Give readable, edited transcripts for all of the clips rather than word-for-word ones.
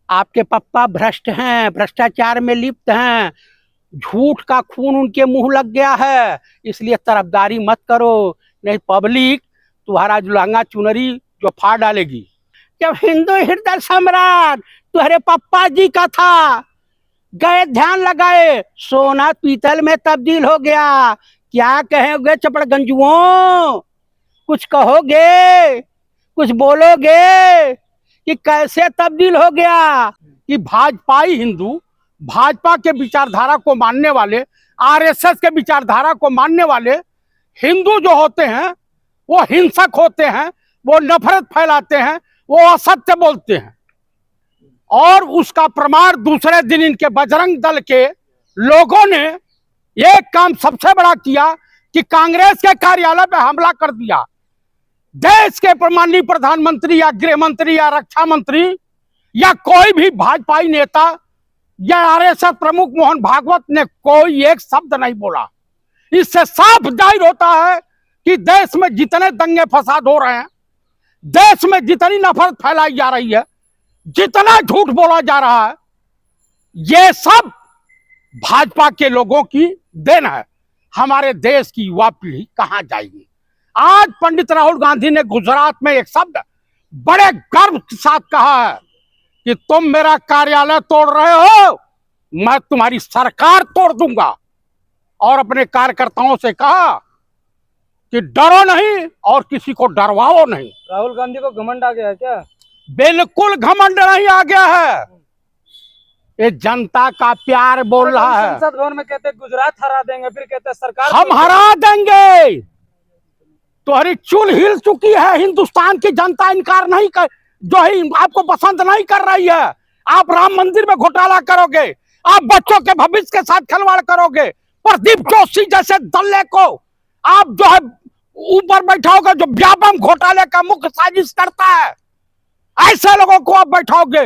आपके पप्पा भ्रष्ट हैं, भ्रष्टाचार में लिप्त हैं, झूठ का खून उनके मुंह लग गया है, इसलिए तरफदारी मत करो, नहीं पब्लिक तुम्हारा लहंगा चुनरी जो फाड़ डालेगी। जब हिंदू हृदय सम्राट तुम्हारे पप्पा जी का था, गए ध्यान लगाए, सोना पीतल में तब्दील हो गया। क्या कहेंगे चपड़गंजुओं? कुछ कहोगे, कुछ बोलोगे कि कैसे तब्दील हो गया? कि भाजपाई हिंदू, भाजपा के विचारधारा को मानने वाले, आरएसएस के विचारधारा को मानने वाले हिंदू जो होते हैं वो हिंसक होते हैं, वो नफरत फैलाते हैं, वो असत्य बोलते हैं। और उसका प्रमाण दूसरे दिन इनके बजरंग दल के लोगों ने एक काम सबसे बड़ा किया कि कांग्रेस के कार्यालय पे हमला कर दिया। देश के माननीय प्रधानमंत्री या गृह मंत्री या रक्षा मंत्री या कोई भी भाजपाई नेता या आरएसएस प्रमुख मोहन भागवत ने कोई एक शब्द नहीं बोला। इससे साफ जाहिर होता है कि देश में जितने दंगे फसाद हो रहे हैं, देश में जितनी नफरत फैलाई जा रही है, जितना झूठ बोला जा रहा है, ये सब भाजपा के लोगों की देन है। हमारे देश की युवा पीढ़ी कहां जाएगी? आज पंडित राहुल गांधी ने गुजरात में एक शब्द बड़े गर्व के साथ कहा है कि तुम मेरा कार्यालय तोड़ रहे हो, मैं तुम्हारी सरकार तोड़ दूंगा। और अपने कार्यकर्ताओं से कहा कि डरो नहीं और किसी को डरवाओ नहीं। राहुल गांधी को घमंड आ गया है क्या? बिल्कुल घमंड नहीं आ गया है, ये जनता का प्यार बोल रहा है। संसद भवन में कहते गुजरात हरा देंगे, फिर कहते सरकार हम हरा देंगे। तुम्हारी चुल हिल चुकी है, हिंदुस्तान की जनता इनकार नहीं कर, जो है आपको पसंद नहीं कर रही है। आप राम मंदिर में घोटाला करोगे, आप बच्चों के भविष्य के साथ खिलवाड़ करोगे, प्रदीप जोशी जैसे दल्ले को आप जो है ऊपर बैठाओगे जो व्यापम घोटाले का मुख्य साजिश करता है, ऐसे लोगों को आप बैठाओगे।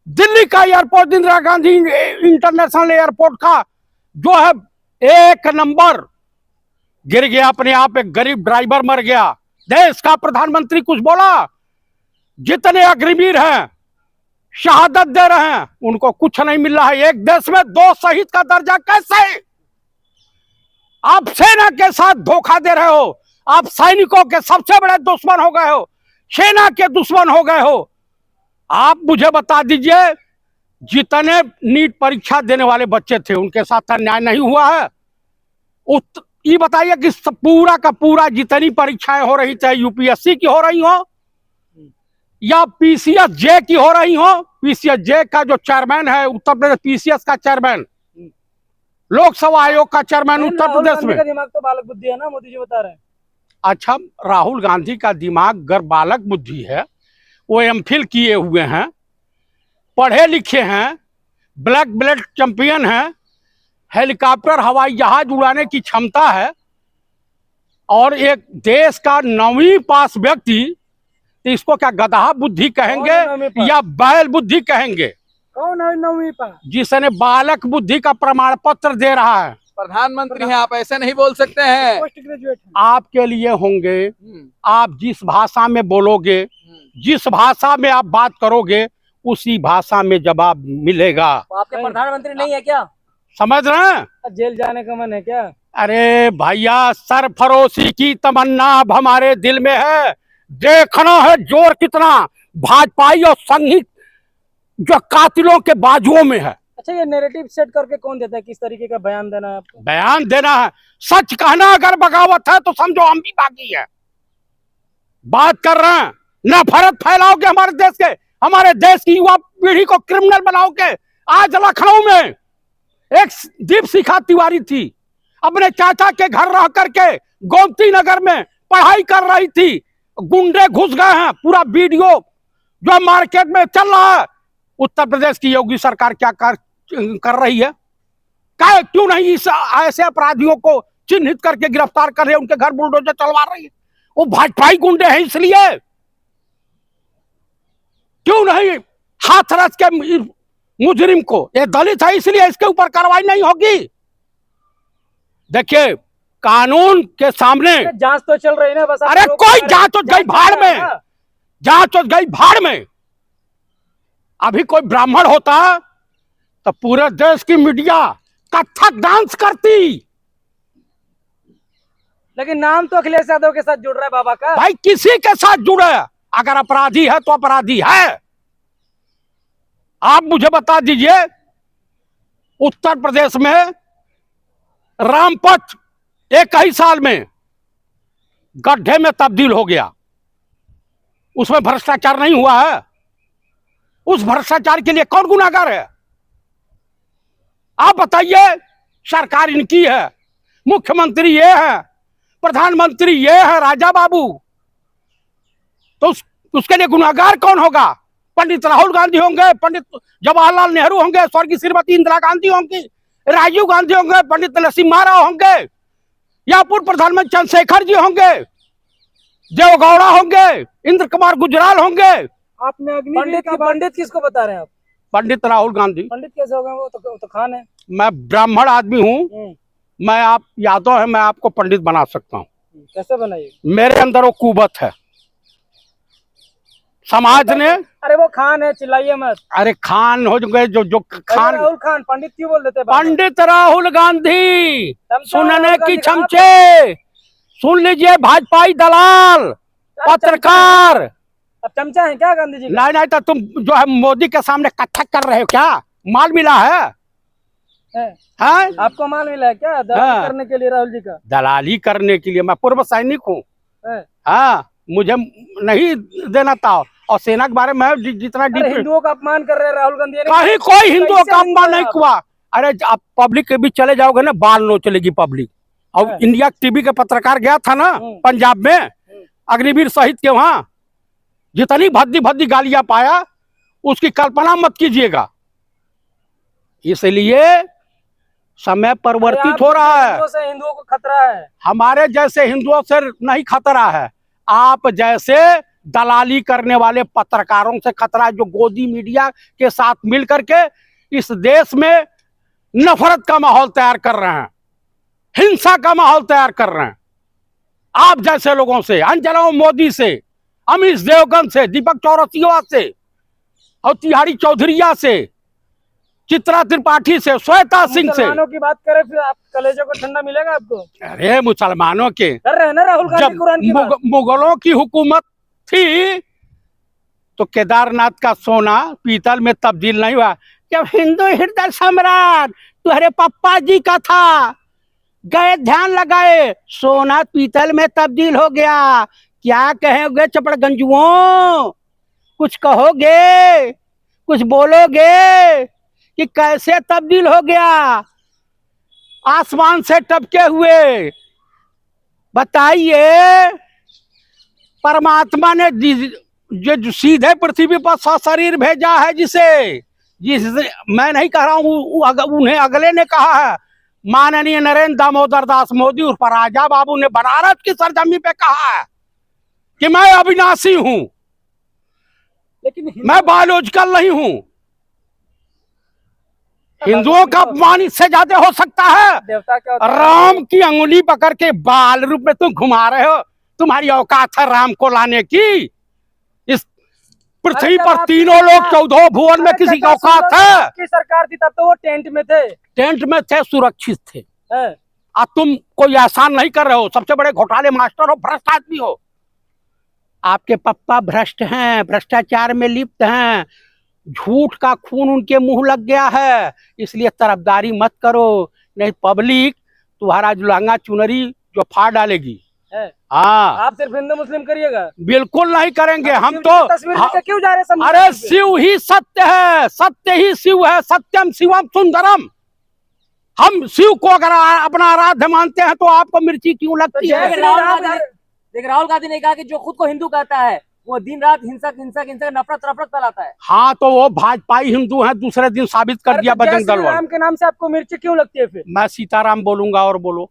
दिल्ली का airport, Indira Gandhi international airport का जो है एक नंबर गिर गया अपने आप, एक गरीब ड्राइवर मर गया। देश का प्रधानमंत्री कुछ बोला? जितने अग्निवीर हैं शहादत दे रहे हैं, उनको कुछ नहीं मिल रहा है। एक देश में 2 शहीद का दर्जा कैसे? आप सेना के साथ धोखा दे रहे हो, आप सैनिकों के सबसे बड़े दुश्मन हो गए हो, सेना के दुश्मन हो गए हो। आप मुझे बता दीजिए, जितने नीट परीक्षा देने वाले बच्चे थे उनके साथ अन्याय नहीं हुआ है? ये बताइए कि पूरा का पूरा जितनी परीक्षाएं हो रही, चाहे यूपीएससी की हो रही हो या पीसीएस जे की हो रही हो, पीसीएस जे का जो चेयरमैन है उत्तर प्रदेश, पीसीएस का चेयरमैन, लोकसभा आयोग का चेयरमैन उत्तर प्रदेश में। दिमाग तो बालक बुद्धि है ना, मोदी जी बता रहे हैं। अच्छा, राहुल गांधी का दिमाग गर बालक बुद्धि है, वो एमफिल किए हुए हैं, पढ़े लिखे हैं, ब्लैक बेल्ट चैंपियन हैं, हेलीकॉप्टर हवाई जहाज उड़ाने की क्षमता है, और एक देश का 9वीं पास व्यक्ति, तो इसको क्या गधा बुद्धि कहेंगे या बैल बुद्धि कहेंगे? कौन है 9वीं पास? जिसने बालक बुद्धि का प्रमाण पत्र दे रहा है। प्रधानमंत्री हैं, आप ऐसे नहीं बोल सकते हैं। पोस्ट ग्रेजुएट आपके लिए होंगे, आप जिस भाषा में बोलोगे, जिस भाषा में आप बात करोगे, उसी भाषा में जवाब मिलेगा। तो आपके प्रधानमंत्री नहीं है क्या? समझ रहे हैं? जेल जाने का मन है क्या? अरे भैया, सरफरोशी की तमन्ना अब हमारे दिल में है। देखना है जोर कितना भाजपाई और संघी जो कातिलों के बाजुओं में है। अच्छा, ये नैरेटिव सेट करके कौन देता है? किस तरीके का बयान देना है आपको? बयान देना है, सच कहना अगर बगावत है तो समझो हम भी बागी है। बात कर रहे हैं, नफरत फैलाओगे हमारे देश की युवा पीढ़ी को क्रिमिनल बनाओगे। आज लखनऊ में एक दीपशिखा तिवारी थी, अपने चाचा के घर रह करके गोमती नगर में पढ़ाई कर रही थी, गुंडे घुस गए हैं, पूरा वीडियो जो मार्केट में चल रहा है। उत्तर प्रदेश की योगी सरकार क्या कर रही है? क्यों नहीं इस ऐसे अपराधियों को चिन्हित करके गिरफ्तार कर रहे हैं, उनके घर बुलडोजर चलवा रही है? वो भाजपाई गुंडे हैं इसलिए। क्यों नहीं हाथरस के मुजरिम को, ये दलित है इसलिए इसके ऊपर कार्रवाई नहीं होगी? देखिए, कानून के सामने जांच तो चल रही है ना, बस। अरे कोई जांच तो गई भाड़ में, जांच तो गई भाड़ में। अभी कोई ब्राह्मण होता तो पूरे देश की मीडिया कथक डांस करती। लेकिन नाम तो अखिलेश यादव के साथ जुड़ रहा है बाबा का। भाई किसी के साथ जुड़े, अगर अपराधी है तो अपराधी है। आप मुझे बता दीजिए, उत्तर प्रदेश में रामपथ एक ही साल में गड्ढे में तब्दील हो गया, उसमें भ्रष्टाचार नहीं हुआ है? उस भ्रष्टाचार के लिए कौन गुनाहगार है? आप बताइए। सरकार इनकी है, मुख्यमंत्री ये है, प्रधानमंत्री ये है राजा बाबू, तो उसके लिए गुनाहगार कौन होगा? पंडित राहुल गांधी होंगे, पंडित जवाहरलाल नेहरू होंगे, स्वर्गीय श्रीमती इंदिरा गांधी होंगी, राजीव गांधी होंगे, पंडित नरसिम्हा राव होंगे, या पूर्व प्रधानमंत्री चंद्रशेखर जी होंगे, देवगौड़ा होंगे, इंद्र कुमार गुजराल होंगे। आपने पंडित किसको बता रहे हैं आप? पंडित राहुल गांधी। पंडित कैसे होगा? वो तो खान है। मैं ब्राह्मण आदमी हूँ, मैं आप यादव है, मैं आपको पंडित बना सकता हूँ। कैसे बनाइए? मेरे अंदर वो कुवत है। समाज ने, अरे वो खान है, चिल्लाइए मत। अरे खान हो गए जो खान। राहुल खान, पंडित क्यों बोल देते हैं? पंडित राहुल गांधी सुनने की गांधी चमचे, सुन लीजिए भाजपाई दलाल पत्रकार। अब चमचा है क्या गांधी जी? नहीं नहीं, तो तुम जो है मोदी के सामने कथक कर रहे हो क्या? माल मिला है? आपको माल मिला है क्या दलाली करने के लिए राहुल जी का? दलाली करने के लिए? मैं पूर्व सैनिक हूँ। हाँ, मुझे नहीं देना था। और सेना के बारे में जितना हिंदुओं का अपमान कर रहे हैं राहुल गांधी। कहीं कोई हिंदुओं का अपमान नहीं हुआ। अरे आप पब्लिक के बीच चले जाओगे ना, बाल नो चलेगी पब्लिक। और इंडिया टीवी के पत्रकार गया था ना पंजाब में, अग्निवीर शहीद के वहां, जितनी भद्दी भद्दी गालियां पाया, उसकी कल्पना मत कीजिएगा। इसलिए समय परिवर्तित हो रहा है। हिंदुओं को खतरा है। हमारे जैसे हिंदुओं से नहीं खतरा है, आप जैसे दलाली करने वाले पत्रकारों से खतरा है, जो गोदी मीडिया के साथ मिल करके इस देश में नफरत का माहौल तैयार कर रहे हैं, हिंसा का माहौल तैयार कर रहे हैं। आप जैसे लोगों से, अंजना मोदी से, अमीश देवगन से, दीपक चौरसिया से, और तिहारी चौधरिया से, चित्रा त्रिपाठी से, श्वेता सिंह से। मुसलमानों की बात करें फिर आप कलेजों को ठंडा मिलेगा आपको? अरे मुसलमानों के कर रहे हैं ना राहुल गांधी कुरान की बात। मुगलों की हुकूमत थी तो केदारनाथ का सोना पीतल में तब्दील नहीं हुआ। जब हिंदू हृदय सम्राट तुम्हारे पप्पा जी का था, गए ध्यान लगाए, सोना पीतल में तब्दील हो गया। क्या कहोगे चपड़गंजुओं? कुछ कहोगे? कुछ बोलोगे कि कैसे तब्दील हो गया? आसमान से टपके हुए बताइए। परमात्मा ने जो सीधे पृथ्वी पर सशरीर भेजा है, जिसे मैं नहीं कह रहा हूँ, उन्हें अगले ने कहा है, माननीय नरेंद्र दामोदर दास मोदी उर्फ राजा बाबू ने बनारस की सरजमी पे कहा है कि मैं अविनाशी हूं, लेकिन मैं बायोलॉजिकल नहीं हूं। हिंदुओं का अपमान इससे ज्यादा हो सकता है? देवता क्या होता है? राम की अंगुली पकड़ के बाल रूप में तुम घुमा रहे हो। तुम्हारी औकात है राम को लाने की? इस पृथ्वी पर तीनों लोग 14 भुवन में किसी की औकात है? की सरकार थी तब तो वो टेंट में थे। टेंट में थे, सुरक्षित थे। अब तुम कोई एहसान नहीं कर रहे हो, सबसे बड़े घोटाले मास्टर हो, भ्रष्ट आदमी हो। आपके पप्पा भ्रष्ट हैं, भ्रष्टाचार में लिप्त हैं, झूठ का खून उनके मुंह लग गया है। इसलिए तरफदारी मत करो, नहीं पब्लिक तुम्हारा लहंगा चुनरी जो फाड़ डालेगी। हाँ, आप सिर्फ हिंदू मुस्लिम करिएगा? बिल्कुल नहीं करेंगे हम तो। क्यों जा रहे हैं? अरे शिव ही सत्य है, सत्य ही शिव है, सत्यम शिवम सुंदरम। हम शिव को अगर अपना आराध्य मानते हैं तो आपको मिर्ची क्यों लगती है? राहुल गांधी ने कहा कि जो खुद को हिंदू कहता है वो दिन रात हिंसा नफरत फैलाता है। हाँ, तो वो भाजपाई हिंदू हैं, दूसरे दिन साबित कर दिया बजरंग दल वाले। राम के नाम से आपको मिर्ची क्यों लगती है फिर? मैं सीताराम बोलूंगा और बोलो,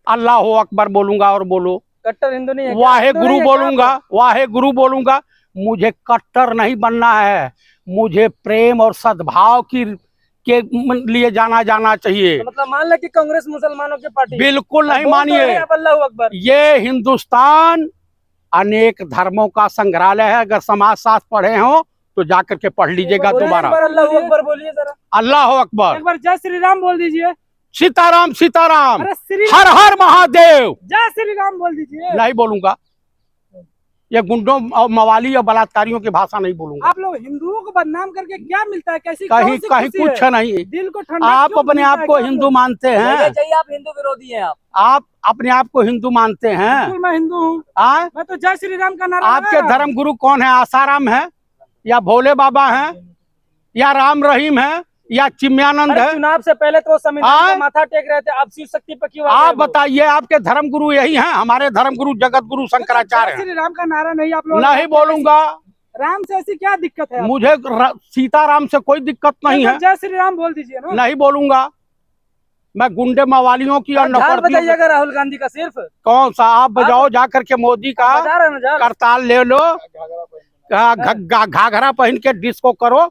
अल्लाह अकबर बोलूंगा और बोलो, कट्टर हिंदू नहीं है, वाहे गुरु बोलूंगा, वाहे गुरु बोलूंगा। मुझे कट्टर नहीं बनना है, मुझे प्रेम और सद्भाव के लिए जाना चाहिए। तो मतलब मान ले कि कांग्रेस मुसलमानों की पार्टी? बिल्कुल नहीं मानिए। अल्लाह अकबर। ये हिंदुस्तान अनेक धर्मों का संग्रहालय है। अगर समाज शास्त्र पढ़े हो तो जाकर के पढ़ लीजिएगा दोबारा। अल्लाह अकबर बोलिए जरा। अल्लाह अकबर, एक बार जय श्री राम बोल दीजिए। सीताराम सीताराम, अरे श्री हर हर महादेव। जय श्री राम बोल दीजिए। नहीं बोलूंगा, ये गुंडों और मवाली और बलात्कारियों की भाषा नहीं बोलूंगा। आप लोग हिंदुओं को बदनाम करके क्या मिलता है? कैसी कहीं कौन सी कहीं खुशी कुछ है? नहीं। दिल को ठंडा आप क्यों अपने मिलता आप है? को क्या हिंदू लोग? मानते हैं? चाहिए आप हिंदू विरोधी हैं आप अपने आप को हिंदू मानते हैं? बिल्कुल मैं हिंदू हूँ। हाँ? मैं तो जय श्री राम का नारा आपके लगा रहा हूं। धर्म गुरु कौन है? आसाराम है या भोले बाबा हैं या राम रहीम है या चिन्मयानंद अरे है? चुनाव से पहले तो संविधान हाँ? का माथा टेक रहे थे, अब शिव शक्ति पर क्यों आ आप गए वो? बताइए, आपके धर्म गुरु यही हैं? हमारे धर्म गुरु जगत गुरु शंकराचार्य जय हैं। श्री राम का नारा नहीं आप लोग नहीं बोलूंगा। राम से ऐसी क्या दिक्कत है? मुझे सीताराम से कोई दिक्कत नहीं है। जय श्री राम बोल दीजिए ना। नहीं बोलूंगा। मैं गुंडे मवालियों की और झाल नौकरतियों बजाइएगा राहुल गांधी का सिर्फ कौन सा आप बजाओ जाकर के मोदी का बजा रहे हैं ना झाल। करताल ले लो, घाघरा पहन के डिस्को करो,